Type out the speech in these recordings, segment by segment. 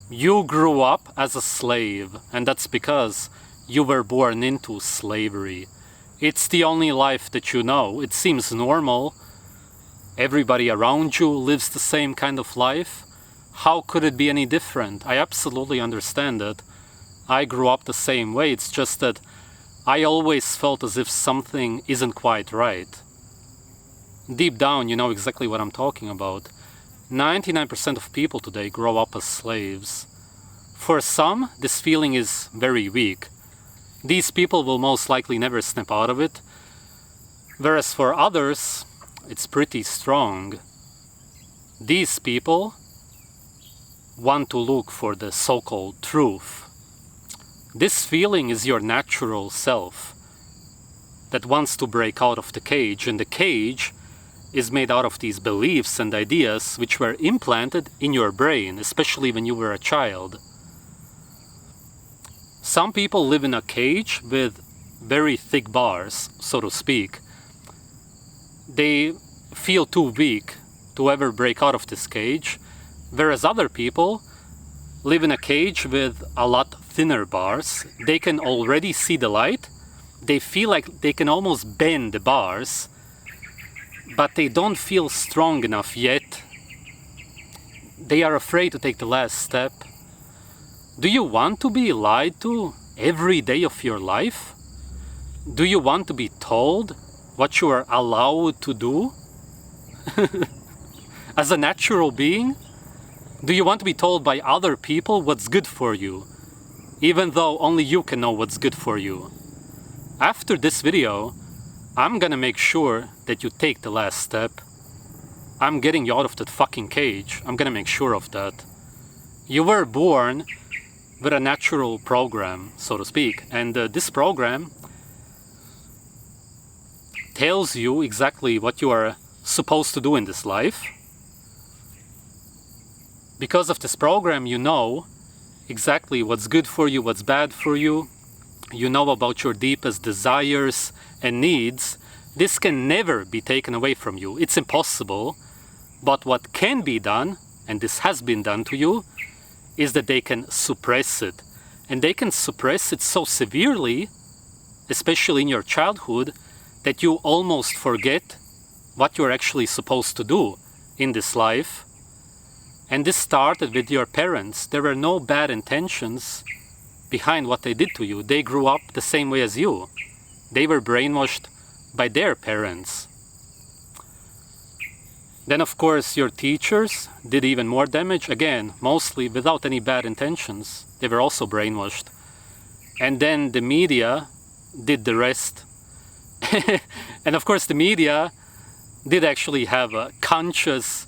You grew up as a slave, and that's because you were born into slavery. It's the only life that you know. It seems normal. Everybody around you lives the same kind of life. How could it be any different? I absolutely understand it. I grew up the same way. It's just that I always felt as if something isn't quite right. Deep down, you know exactly what I'm talking about. 99% of people today grow up as slaves. For some, this feeling is very weak. These people will most likely never snap out of it. Whereas for others, it's pretty strong. These people want to look for the so-called truth. This feeling is your natural self that wants to break out of the cage, and the cage is made out of these beliefs and ideas which were implanted in your brain, especially when you were a child. Some people live in a cage with very thick bars, so to speak. They feel too weak to ever break out of this cage, whereas other people live in a cage with a lot thinner bars. They can already see the light. They feel like they can almost bend the bars, but they don't feel strong enough yet. They are afraid to take the last step. Do you want to be lied to every day of your life? Do you want to be told what you are allowed to do? As a natural being? Do you want to be told by other people what's good for you, even though only you can know what's good for you? After this video, I'm gonna make sure that you take the last step. I'm getting you out of that fucking cage. I'm gonna make sure of that. You were born with a natural program, so to speak, and this program tells you exactly what you are supposed to do in this life. Because of this program, you know exactly what's good for you, what's bad for you. You know about your deepest desires and needs. This can never be taken away from you. It's impossible. But what can be done, and this has been done to you, is that they can suppress it. And they can suppress it so severely, especially in your childhood, that you almost forget what you're actually supposed to do in this life. And this started with your parents. There were no bad intentions behind what they did to you. They grew up the same way as you. They were brainwashed by their parents. Then of course your teachers did even more damage, again, mostly without any bad intentions. They were also brainwashed. And then the media did the rest. And of course the media did actually have conscious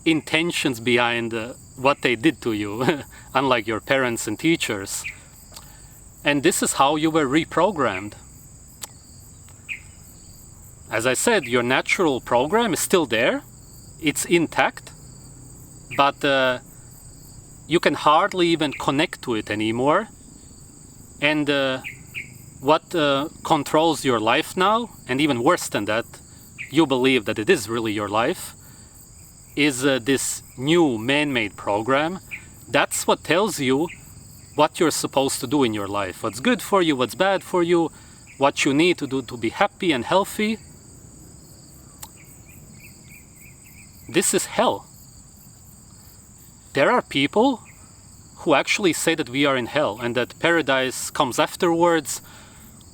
intentions behind what they did to you, unlike your parents and teachers. And this is how you were reprogrammed. As I said, your natural program is still there. It's intact, but you can hardly even connect to it anymore. And what controls your life now, and even worse than that, you believe that it is really your life, is this new man-made program. That's what tells you what you're supposed to do in your life. What's good for you, what's bad for you, what you need to do to be happy and healthy. This is hell. There are people who actually say that we are in hell and that paradise comes afterwards,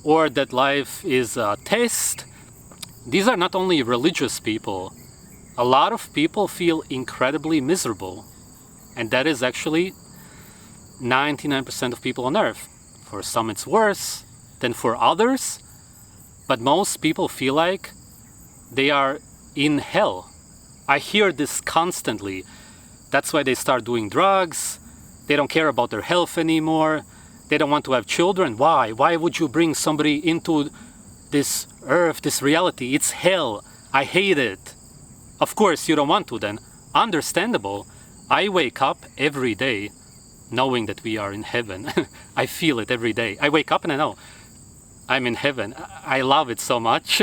or that life is a test. These are not only religious people. A lot of people feel incredibly miserable. And that is actually 99% of people on earth. For some it's worse than for others, but most people feel like they are in hell. I hear this constantly. That's why they start doing drugs. They don't care about their health anymore. They don't want to have children. Why? Why would you bring somebody into this earth, this reality? It's hell. I hate it. Of course you don't want to then. Understandable. I wake up every day knowing that we are in heaven. I feel it every day. I wake up and I know I'm in heaven. I love it so much.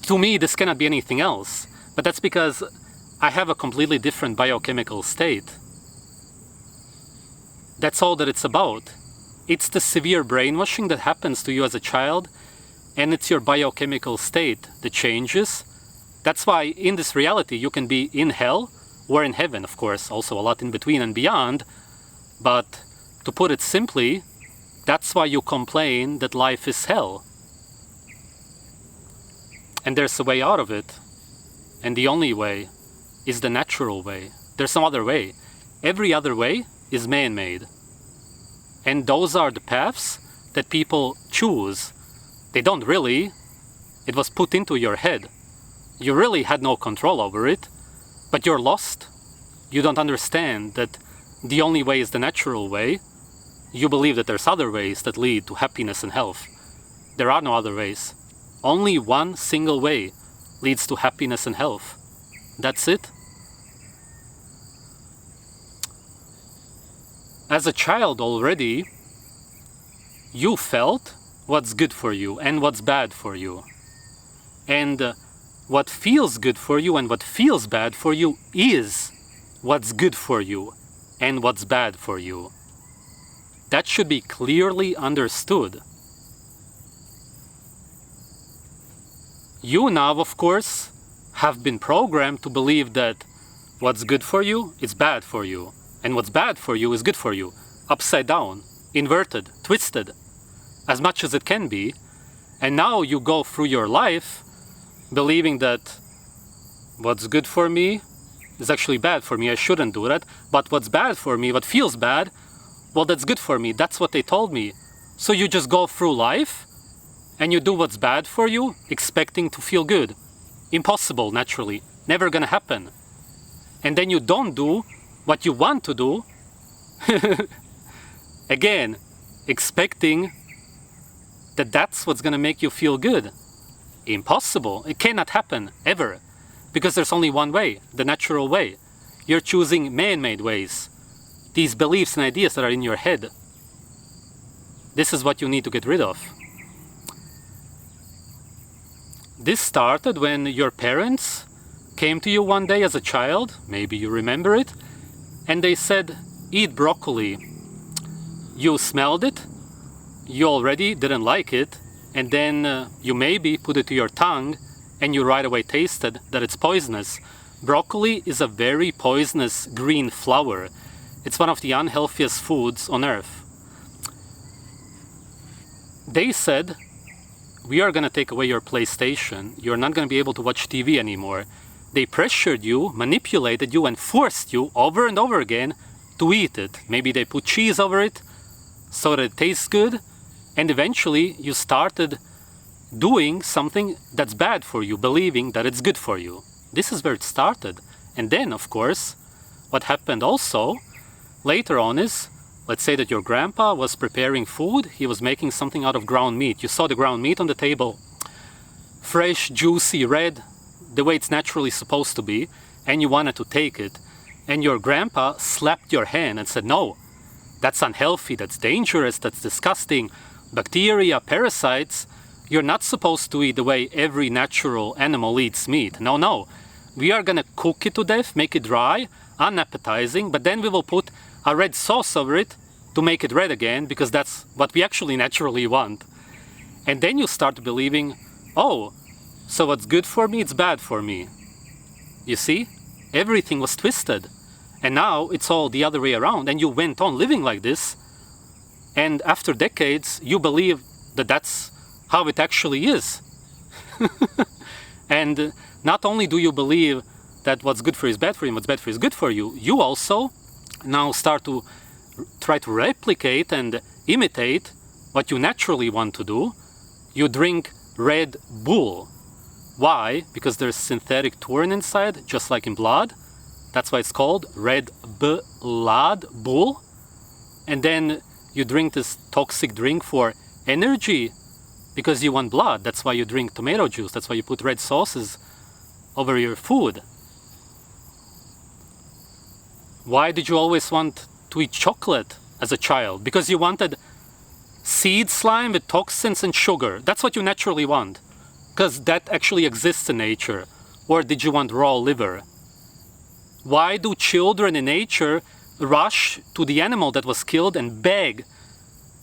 To me, this cannot be anything else. But that's because I have a completely different biochemical state. That's all that it's about. It's the severe brainwashing that happens to you as a child, and it's your biochemical state that changes. That's why in this reality you can be in hell or in heaven, of course, also a lot in between and beyond. But to put it simply, that's why you complain that life is hell. And there's a way out of it. And the only way is the natural way. There's some other way. Every other way is man-made. And those are the paths that people choose. They don't really. It was put into your head. You really had no control over it, but you're lost. You don't understand that the only way is the natural way. You believe that there's other ways that lead to happiness and health. There are no other ways. Only one single way leads to happiness and health. That's it. As a child already, you felt what's good for you and what's bad for you. And what feels good for you and what feels bad for you is what's good for you and what's bad for you. That should be clearly understood. You now, of course, have been programmed to believe that what's good for you is bad for you. And what's bad for you is good for you. Upside down, inverted, twisted, as much as it can be. And now you go through your life believing that what's good for me is actually bad for me. I shouldn't do that. But what's bad for me, what feels bad, well, that's good for me. That's what they told me. So you just go through life and you do what's bad for you, expecting to feel good. Impossible, naturally. Never gonna happen. And then you don't do what you want to do, again, expecting that that's what's going to make you feel good. Impossible. It cannot happen, ever. Because there's only one way, the natural way. You're choosing man-made ways. These beliefs and ideas that are in your head. This is what you need to get rid of. This started when your parents came to you one day as a child, maybe you remember it, and they said, eat broccoli. You smelled it, you already didn't like it, and then you maybe put it to your tongue and you right away tasted that it's poisonous. Broccoli is a very poisonous green flower. It's one of the unhealthiest foods on earth. They said, we are going to take away your PlayStation. You're not going to be able to watch TV anymore. They pressured you, manipulated you, and forced you over and over again to eat it. Maybe they put cheese over it so that it tastes good, and eventually you started doing something that's bad for you, believing that it's good for you. This is where it started. And then, of course, what happened also later on is, let's say that your grandpa was preparing food, he was making something out of ground meat. You saw the ground meat on the table, fresh, juicy, red, the way it's naturally supposed to be, and you wanted to take it, and your grandpa slapped your hand and said, no, that's unhealthy, that's dangerous, that's disgusting, bacteria, parasites, you're not supposed to eat the way every natural animal eats meat. No, no, we are gonna cook it to death, make it dry, unappetizing, but then we will put a red sauce over it to make it red again, because that's what we actually naturally want. And then you start believing, oh, so what's good for me, it's bad for me. You see? Everything was twisted. And now it's all the other way around, and you went on living like this, and after decades you believe that that's how it actually is. And not only do you believe that what's good for you is bad for you, and what's bad for you is good for you, you also now start to try to replicate and imitate what you naturally want to do. You drink Red Bull. Why? Because there's synthetic taurine inside, just like in blood. That's why it's called Red Blood Bull. And then you drink this toxic drink for energy because you want blood. That's why you drink tomato juice. That's why you put red sauces over your food. Why did you always want to eat chocolate as a child? Because you wanted seed slime with toxins and sugar. That's what you naturally want, because that actually exists in nature. Or did you want raw liver? Why do children in nature rush to the animal that was killed and beg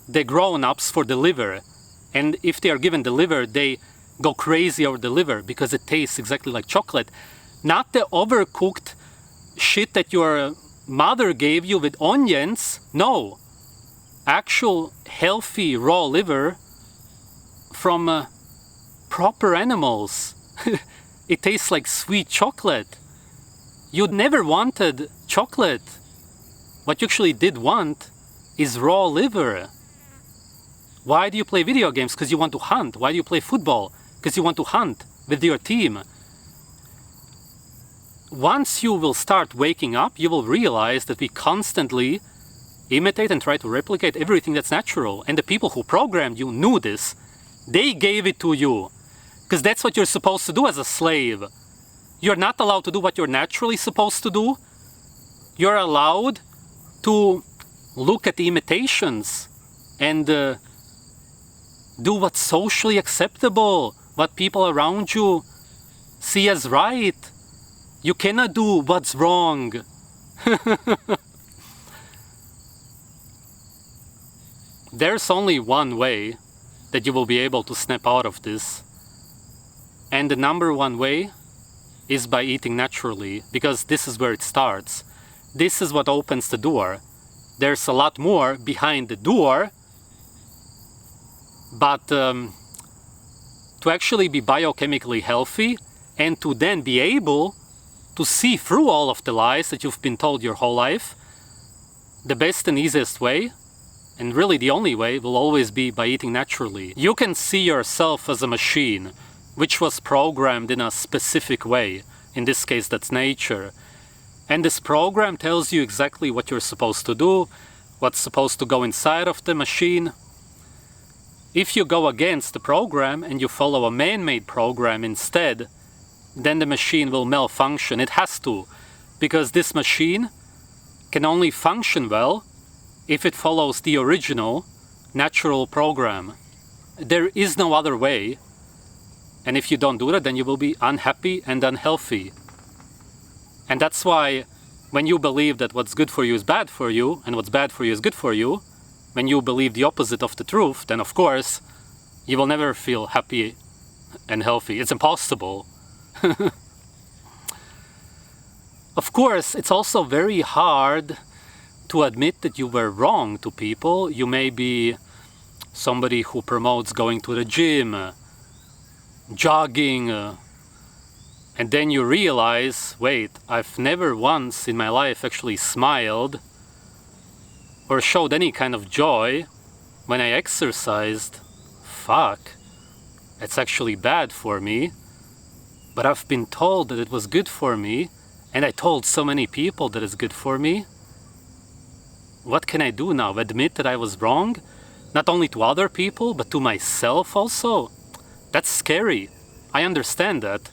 the grown-ups for the liver? And if they are given the liver, they go crazy over the liver because it tastes exactly like chocolate. Not the overcooked shit that your mother gave you with onions. No. Actual healthy raw liver from proper animals. It tastes like sweet chocolate. You never wanted chocolate. What you actually did want is raw liver. Why do you play video games? Because you want to hunt. Why do you play football? Because you want to hunt with your team. Once you will start waking up, you will realize that we constantly imitate and try to replicate everything that's natural. And the people who programmed you knew this. They gave it to you. Because that's what you're supposed to do as a slave. You're not allowed to do what you're naturally supposed to do. You're allowed to look at the imitations and do what's socially acceptable, what people around you see as right. You cannot do what's wrong. There's only one way that you will be able to snap out of this. And the number one way is by eating naturally, because this is where it starts. This is what opens the door. There's a lot more behind the door, but to actually be biochemically healthy and to then be able to see through all of the lies that you've been told your whole life, the best and easiest way, and really the only way, will always be by eating naturally. You can see yourself as a machine, which was programmed in a specific way. In this case, that's nature. And this program tells you exactly what you're supposed to do, what's supposed to go inside of the machine. If you go against the program and you follow a man-made program instead, then the machine will malfunction. It has to, because this machine can only function well if it follows the original natural program. There is no other way. And if you don't do that, then you will be unhappy and unhealthy. And that's why when you believe that what's good for you is bad for you, and what's bad for you is good for you, when you believe the opposite of the truth, then of course, you will never feel happy and healthy. It's impossible. Of course, it's also very hard to admit that you were wrong to people. You may be somebody who promotes going to the gym, jogging, and then you realize, wait, I've never once in my life actually smiled or showed any kind of joy when I exercised. Fuck, it's actually bad for me, but I've been told that it was good for me, and I told so many people that it's good for me. What can I do now? Admit that I was wrong? Not only to other people, but to myself also? That's scary. I understand that.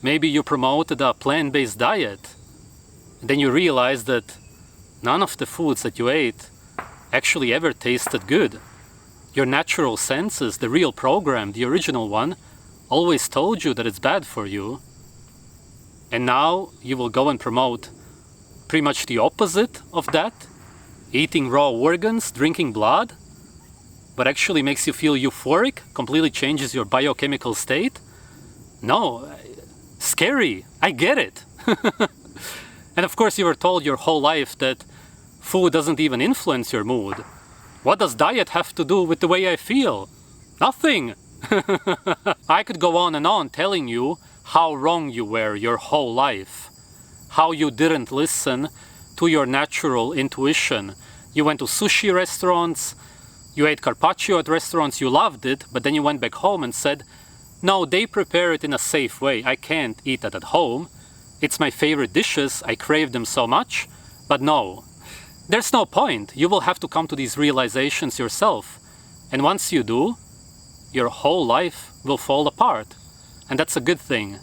Maybe you promoted a plant-based diet. Then you realize that none of the foods that you ate actually ever tasted good. Your natural senses, the real program, the original one, always told you that it's bad for you. And now you will go and promote pretty much the opposite of that, eating raw organs, drinking blood, but actually makes you feel euphoric, completely changes your biochemical state. No, scary, I get it. And of course you were told your whole life that food doesn't even influence your mood. What does diet have to do with the way I feel? Nothing. I could go on and on telling you how wrong you were your whole life, how you didn't listen to your natural intuition. You went to sushi restaurants, you ate carpaccio at restaurants, you loved it, but then you went back home and said, no, they prepare it in a safe way. I can't eat that at home. It's my favorite dishes. I crave them so much. But no, there's no point. You will have to come to these realizations yourself. And once you do, your whole life will fall apart. And that's a good thing.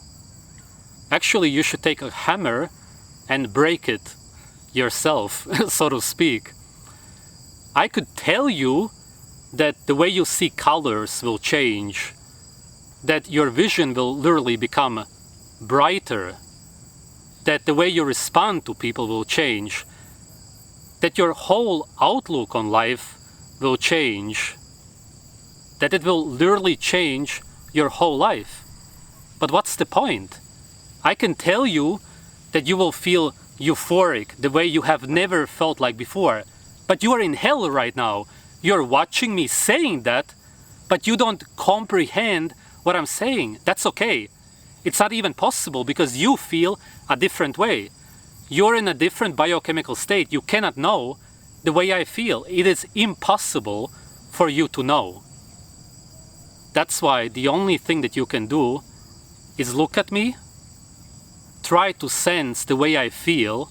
Actually, you should take a hammer and break it yourself, so to speak. I could tell you that the way you see colors will change, that your vision will literally become brighter, that the way you respond to people will change, that your whole outlook on life will change, that it will literally change your whole life. But what's the point? I can tell you that you will feel euphoric the way you have never felt like before, but you are in hell right now. You're watching me saying that, but you don't comprehend what I'm saying. That's okay. It's not even possible because you feel a different way. You're in a different biochemical state. You cannot know the way I feel. It is impossible for you to know. That's why the only thing that you can do is look at me, try to sense the way I feel,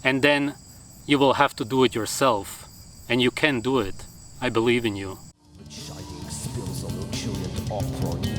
and then you will have to do it yourself. And you can do it. I believe in you. Shining spills a luxuriant opera